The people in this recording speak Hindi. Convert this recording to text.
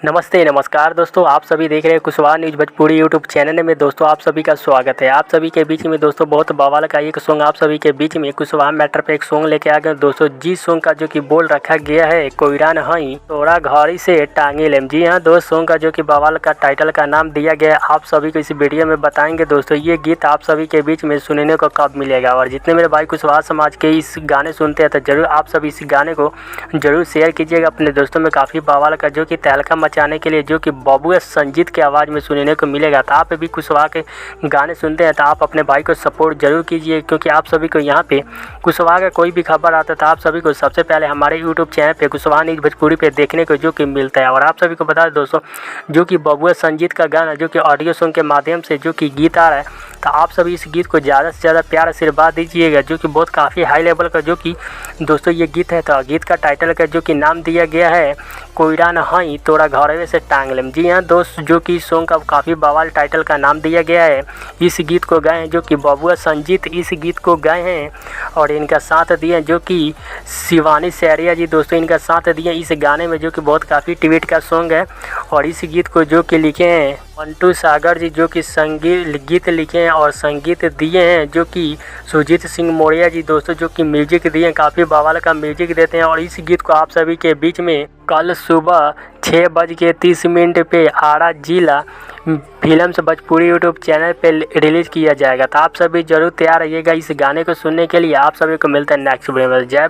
नमस्ते नमस्कार दोस्तों, आप सभी देख रहे हैं Kushwaha news Bhojpuri YouTube channel में। दोस्तों आप सभी का स्वागत है। आप सभी के बीच में दोस्तों बहुत बवाल का एक सॉन्ग आप सभी के बीच में कुशवाहा मैटर पे एक सॉन्ग लेके आ गए दोस्तों। जिस सॉन्ग का जो कि बोल रखा गया है कोयरा नहीं तोड़ा घड़ी से टांगे लेम। जी हाँ दोस्त, सॉन्ग का जो कि बवाल का टाइटल का नाम दिया गया है, आप सभी को इस वीडियो में बताएंगे दोस्तों। ये गीत आप सभी के बीच में सुनने को कब मिलेगा, और जितने मेरे भाई कुशवाहा समाज के इस गाने सुनते हैं तो जरूर आप सभी इस गाने को जरूर शेयर कीजिएगा अपने दोस्तों में। काफ़ी बवाल का जो कि तहलका मचाने के लिए जो कि बबुआ संजीत के आवाज़ में सुनने को मिलेगा। तो आप भी कुशवाहा के गाने सुनते हैं तो आप अपने भाई को सपोर्ट जरूर कीजिए, क्योंकि आप सभी को यहाँ पे कुशवाहा का कोई भी खबर आता था आप सभी को सबसे पहले हमारे यूट्यूब चैनल पे कुशवाहा न्यूज़ भोजपुरी पे देखने को जो कि मिलता है। और आप सभी को बता दें दोस्तों, जो कि बबुआ संजीत का गाना जो कि ऑडियो सॉन्ग के माध्यम से जो कि गीत आ रहा है, तो आप सभी इस गीत को ज़्यादा से ज़्यादा प्यार आशीर्वाद दीजिएगा, जो कि बहुत काफ़ी हाई लेवल का जो कि दोस्तों ये गीत है। तो गीत का टाइटल का जो कि नाम दिया गया है कोयरा नहीं तोड़ा घरवे से टांग लेम। जी हाँ दोस्त, जो कि सॉन्ग का काफ़ी बवाल टाइटल का नाम दिया गया है। इस गीत को गाए हैं जो कि बबुआ संजीत, इस गीत को गाए हैं और इनका साथ दिए जो कि शिवानी सैरिया जी दोस्तों, इनका साथ दिए इस गाने में, जो कि बहुत काफ़ी ट्वीट का सॉन्ग है। और इस गीत को जो कि लिखे हैं मंटू सागर जी, जो कि संगीत गीत लिखे हैं और संगीत दिए हैं जो कि सुजीत सिंह मोरिया जी दोस्तों, जो कि म्यूजिक दिए हैं। काफ़ी बवाल का म्यूजिक देते हैं। और इस गीत को आप सभी के बीच में कल सुबह 6:30 पे आरा जिला फिल्म्स भोजपुरी यूट्यूब चैनल पे रिलीज़ किया जाएगा। तो आप सभी जरूर तैयार रहिएगा इस गाने को सुनने के लिए। आप सभी को मिलता है नेक्स्ट वीडियो में। जय